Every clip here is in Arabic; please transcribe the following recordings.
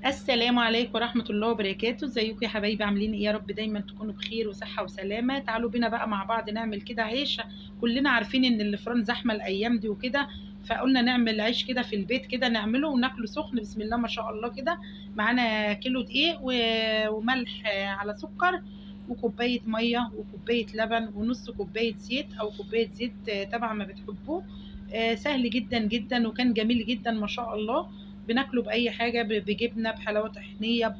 السلام عليكم ورحمة الله وبركاته. ازيكم يا حبايبي؟ عاملين ايه؟ يا رب دايما تكونوا بخير وصحة وسلامة. تعالوا بينا بقى مع بعض نعمل كده عيش. كلنا عارفين ان الفرن زحمة الايام دي وكده، فقلنا نعمل عيش كده في البيت كده نعمله وناكله سخن بسم الله ما شاء الله كده. معانا كيلو دقيق وملح على سكر وكوباية مية وكوباية لبن ونص كوباية زيت او كوباية زيت طبعا ما بتحبوه. سهل جدا جدا وكان جميل جدا ما شاء الله. بناكله باي حاجه، بجبنه، بحلاوه طحينيه،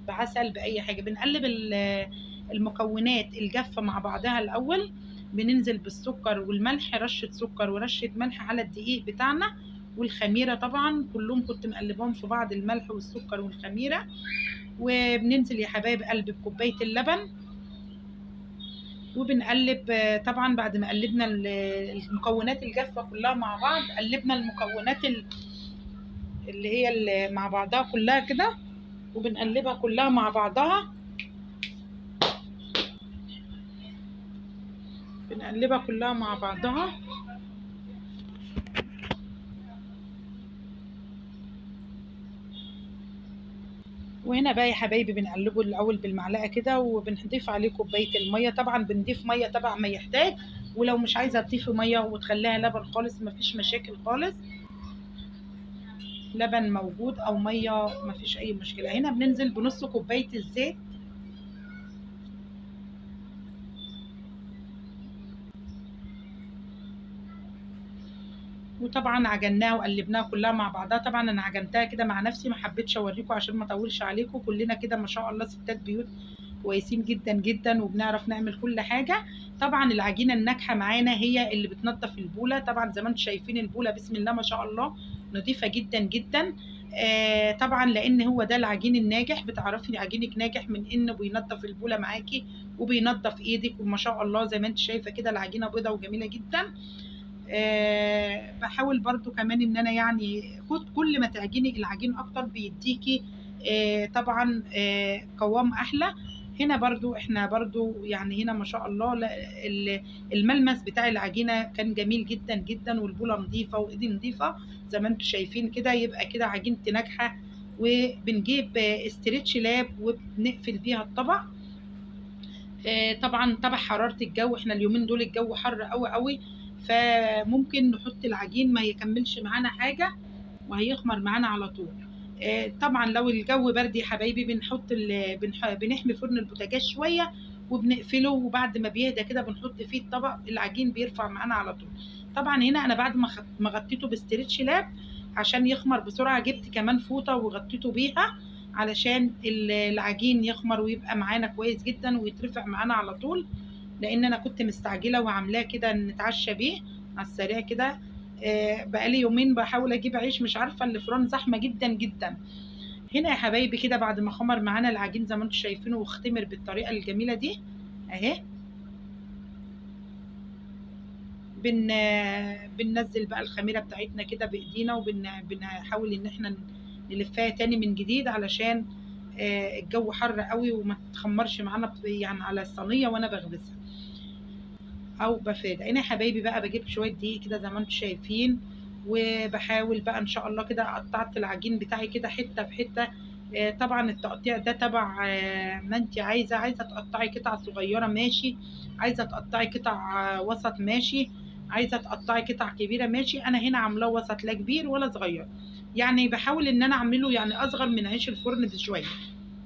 بعسل، باي حاجه. بنقلب المكونات الجافه مع بعضها الاول. بننزل بالسكر والملح، رشه سكر ورشه ملح على الدقيق بتاعنا والخميره. طبعا كلهم كنت مقلبهم في بعض، الملح والسكر والخميره. وبننزل يا حبايب قلب بكوبايه اللبن وبنقلب. طبعا بعد ما قلبنا المكونات الجافه كلها مع بعض، قلبنا المكونات اللي هي اللي مع بعضها كلها كده، وبنقلبها كلها مع بعضها. بنقلبها كلها مع بعضها. وهنا بقى يا حبايبي بنقلبه الاول بالمعلقه كده، وبنضيف عليه كوبايه الميه. طبعا بنضيف ميه طبعا ما يحتاج، ولو مش عايزه تضيفي ميه وتخليها لبن خالص مفيش مشاكل خالص. لبن موجود او ميه مفيش اي مشكله. هنا بننزل بنص كوبايه الزيت، وطبعا عجناها وقلبناها كلها مع بعضها. طبعا انا عجنتها كده مع نفسي، ما حبيتش اوريكم عشان ما اطولش عليكم. كلنا كده ما شاء الله ستات بيوت كويسين جدا جدا وبنعرف نعمل كل حاجه. طبعا العجينه الناجحه معانا هي اللي بتنضف البوله. طبعا زي ما انتم شايفين البوله بسم الله ما شاء الله نظيفه جدا جدا. طبعا لان هو ده العجين الناجح. بتعرفي عجينك ناجح من انه بينضف البوله معاكي وبينضف ايدك، وما شاء الله زي ما انت شايفه كده العجينه بيضه وجميله جدا. بحاول برضو كمان ان انا يعني كل ما تعجني العجين اكتر بيديكي طبعا قوام احلى. هنا برضو احنا برضو يعني هنا ما شاء الله الملمس بتاع العجينة كان جميل جدا جدا، والبولة نظيفة وايدي نظيفة زي ما انتم شايفين كده. يبقى كده عجينتي ناجحة. وبنجيب استريتش لاب وبنقفل بيها الطبق. طبعا تبع حرارة الجو، احنا اليومين دول الجو حر قوي قوي، فممكن نحط العجين ما يكملش معانا حاجة وهيخمر معانا على طول. طبعا لو الجو برد يا حبايبي بنحط بنحمي فرن البوتاجاز شوية وبنقفله، وبعد ما بيهدى كده بنحط فيه الطبق، العجين بيرفع معانا على طول. طبعا هنا انا بعد ما غطيته باسترتش لاب عشان يخمر بسرعة، جبت كمان فوطة وغطيته بيها علشان العجين يخمر ويبقى معانا كويس جدا ويترفع معانا على طول. لان انا كنت مستعجله وعاملاه كده نتعشى بيه على السريع كده. بقالي يومين بحاول اجيب عيش، مش عارفه الفرن زحمه جدا جدا. هنا يا حبايبي كده بعد ما خمر معانا العجين زي ما انتم شايفينه واختمر بالطريقه الجميله دي اهي، بننزل بقى الخميره بتاعتنا كده بايدينا وبنحاول ان احنا نلفها تاني من جديد علشان الجو حر قوي وما تخمرش معانا يعني على الصينيه وانا بخبزها او بفرد. انا يا حبايبي بقى بجيب شويه دقيق كده زي ما انتم شايفين، وبحاول بقى ان شاء الله كده قطعت العجين بتاعي كده حته بحته. طبعا التقطيع ده تبع ما انت عايزه تقطعي قطع صغيره ماشي، عايزه تقطعي قطع وسط ماشي، عايزه تقطعي قطع كبيره ماشي. انا هنا عاملاه وسط، لا كبير ولا صغير. يعني بحاول ان انا اعمله يعني اصغر من عيش الفرن بشويه.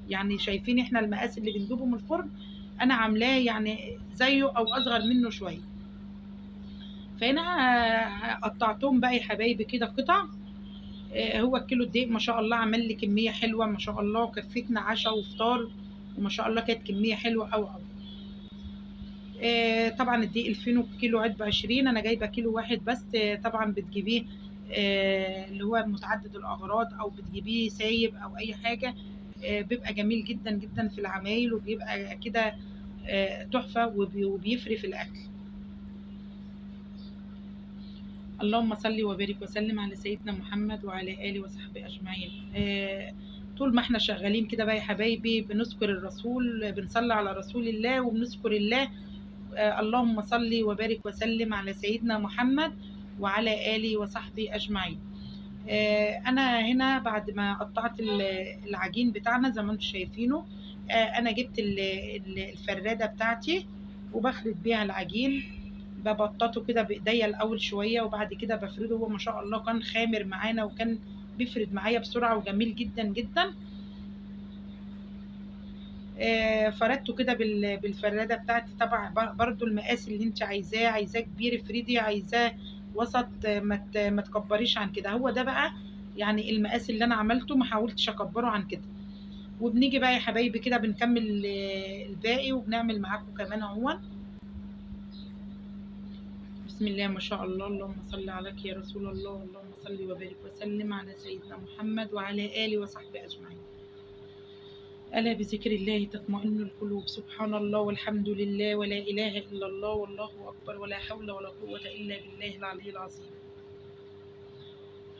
يعني شايفين احنا المقاس اللي بنجيبه من الفرن انا عاملاه يعني زيه او اصغر منه شويه. فهنا قطعتهم بقى يا حبايبي كده قطع. هو الكيلو الدقيق ما شاء الله عمل لي كميه حلوه ما شاء الله، كفتنا عشاء وفطار وما شاء الله كانت كميه حلوه قوي قوي. طبعا الدقيق الفينو كيلو علبه 20، انا جايبه كيلو واحد بس. طبعا بتجيبيه اللي هو متعدد الاغراض او بتجيبيه سايب او اي حاجه. بيبقى جميل جدا جدا في العمايل وبيبقى كده تحفه وبيفري في الاكل. اللهم صل وبارك وسلم على سيدنا محمد وعلى آله وصحبه أجمعين. طول ما احنا شغالين كده بقى يا حبايبي بنذكر الرسول، بنصلي على رسول الله وبنذكر الله. اللهم صل وبارك وسلم على سيدنا محمد وعلى آله وصحبه أجمعين. انا هنا بعد ما قطعت العجين بتاعنا زي ما انتم شايفينه. انا جبت الفرادة بتاعتي وبفرد بيها العجين. ببططه كده بايديا الاول شوية وبعد كده بفرده. هو ما شاء الله كان خامر معانا وكان بيفرد معايا بسرعة وجميل جدا جدا. فردته كده بالفرادة بتاعتي. طبعا برضو المقاس اللي انت عايزاه كبير افردي، عايزاه وسط ما تكبريش عن كده. هو ده بقى يعني المقاس اللي انا عملته، ما حاولتش اكبره عن كده. وبنيجي بقى يا حبايبي كده بنكمل الباقي وبنعمل معاكم كمان اهو. بسم الله ما شاء الله. اللهم صل عليك يا رسول الله. اللهم صل وبارك وسلم على سيدنا محمد وعلى اله وصحبه اجمعين. ألا بذكر الله تطمئن القلوب. سبحان الله والحمد لله ولا إله إلا الله والله أكبر ولا حول ولا قوة إلا بالله العلي العظيم.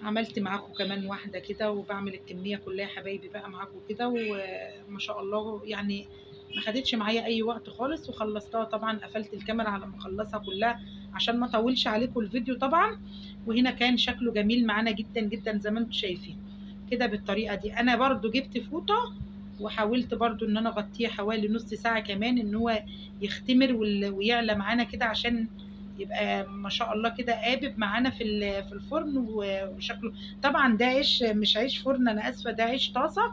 عملت معاكم كمان واحدة كده وبعمل الكمية كلها يا حبايبي بقى معاكم كده. وما شاء الله يعني ما خدتش معايا أي وقت خالص وخلصتها. طبعا قفلت الكاميرا على ما اخلصها كلها عشان ما اطولش عليكم الفيديو طبعا. وهنا كان شكله جميل معانا جدا جدا زي ما انتم شايفين كده بالطريقة دي. أنا برضو جبت فوطة وحاولت برضو ان انا اغطيه حوالي نص ساعة كمان ان هو يختمر ويعلى معانا كده عشان يبقى ما شاء الله كده قابب معانا في الفرن وشكله. طبعا ده عيش مش عيش فرن، انا اسفة، ده عيش طاسة.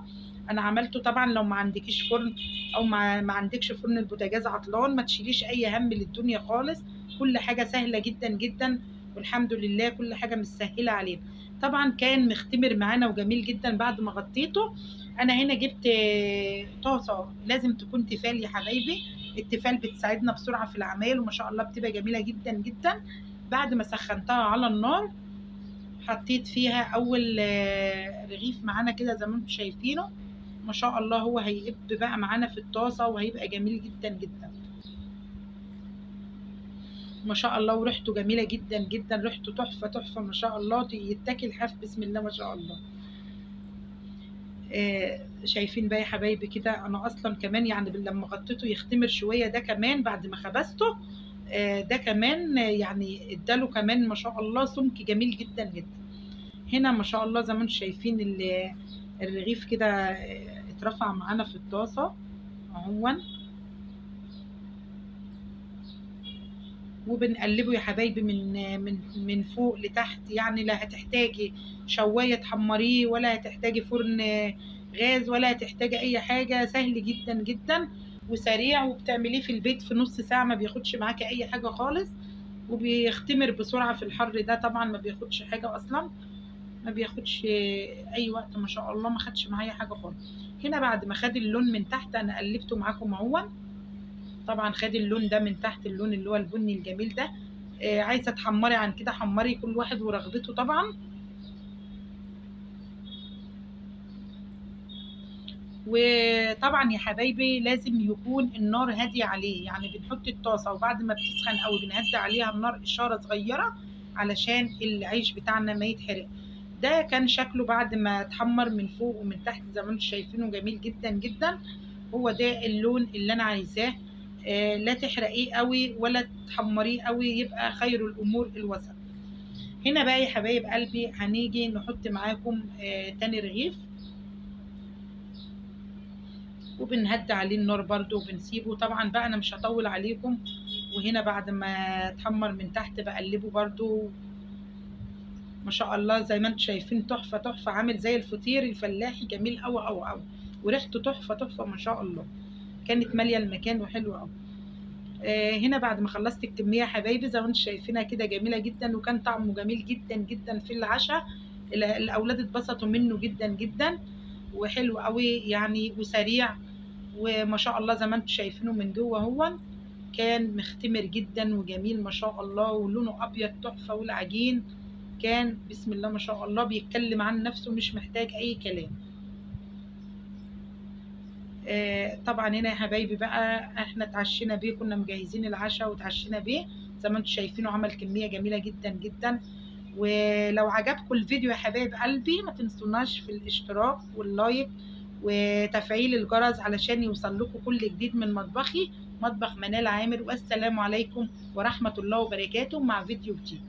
انا عملته طبعا. لو ما عندكيش فرن او ما عندكش فرن البوتاجاز عطلان ما تشيليش اي هم للدنيا خالص. كل حاجة سهلة جدا جدا والحمد لله كل حاجة متسهلة علينا. طبعا كان مختمر معانا وجميل جدا بعد ما غطيته. انا هنا جبت طاسه لازم تكون تيفال يا حبايبي. التيفال بتساعدنا بسرعه في العمايل وما شاء الله بتبقى جميله جدا جدا. بعد ما سخنتها على النار حطيت فيها اول رغيف معانا كده زي ما انتم شايفينه. ما شاء الله هو هيقب بقى معانا في الطاسه وهيبقى جميل جدا جدا ما شاء الله. وريحته جميله جدا جدا، ريحته تحفه تحفه ما شاء الله. يتاكل حاف بسم الله ما شاء الله. شايفين بقى يا حبايبي كده. انا اصلا كمان يعني لما غطيته يختمر شويه ده كمان بعد ما خبزته ده كمان يعني اداله كمان ما شاء الله سمك جميل جدا جدا. هنا ما شاء الله زي ما انتم شايفين الرغيف كده اترفع معانا في الطاسه اهو. وبنقلبه يا حبايبي من فوق لتحت. يعني لا هتحتاجي شوايه تحمريه ولا هتحتاجي فرن غاز ولا هتحتاجي اي حاجه. سهل جدا جدا وسريع وبتعمليه في البيت في نص ساعه ما بياخدش معاكي اي حاجه خالص. وبيختمر بسرعه في الحر ده طبعا ما بياخدش حاجه اصلا. ما بياخدش اي وقت ما شاء الله. ما خدش معايا حاجه خالص. هنا بعد ما خد اللون من تحت انا قلبته معاكم اهو. طبعا خد اللون ده من تحت، اللون اللي هو البني الجميل ده. عايزه تحمري عن كده حمري، كل واحد ورغبته طبعا. وطبعا يا حبايبي لازم يكون النار هاديه عليه. يعني بنحط الطاسه وبعد ما بتسخن قوي بنهدي عليها النار اشاره صغيره علشان العيش بتاعنا ما يتحرق. ده كان شكله بعد ما اتحمر من فوق ومن تحت زي ما انتم شايفينه جميل جدا جدا. هو ده اللون اللي انا عايزاه. لا تحرقيه قوي ولا تحمريه قوي، يبقى خير الامور الوسط. هنا بقى يا حبايب قلبي هنيجي نحط معاكم تاني رغيف وبنهدي عليه النار برده وبنسيبه. طبعا بقى انا مش هطول عليكم. وهنا بعد ما اتحمر من تحت بقلبه برده ما شاء الله زي ما انتم شايفين تحفه تحفه. عامل زي الفطير الفلاحي جميل قوي قوي قوي. وريحته تحفه تحفه ما شاء الله. كانت ماليه المكان وحلوه قوي. هنا بعد ما خلصت الكميه يا حبايبي زي ما انتم شايفينها كده جميله جدا وكان طعمه جميل جدا جدا في العشاء. الاولاد اتبسطوا منه جدا جدا وحلو قوي يعني وسريع. وما شاء الله زي ما انتم شايفينه من جوه هو كان مختمر جدا وجميل ما شاء الله ولونه ابيض تحفه. والعجين كان بسم الله ما شاء الله بيتكلم عن نفسه مش محتاج اي كلام. طبعا هنا يا حبايبي بقى احنا اتعشينا بيه. كنا مجهزين العشاء وتعشينا بيه زي ما انتم شايفينه. عمل كميه جميله جدا جدا. ولو عجبكم الفيديو يا حبايب قلبي ما تنسوناش في الاشتراك واللايك وتفعيل الجرس علشان يوصل لكم كل جديد من مطبخي مطبخ منال عامر. والسلام عليكم ورحمه الله وبركاته مع فيديو جديد.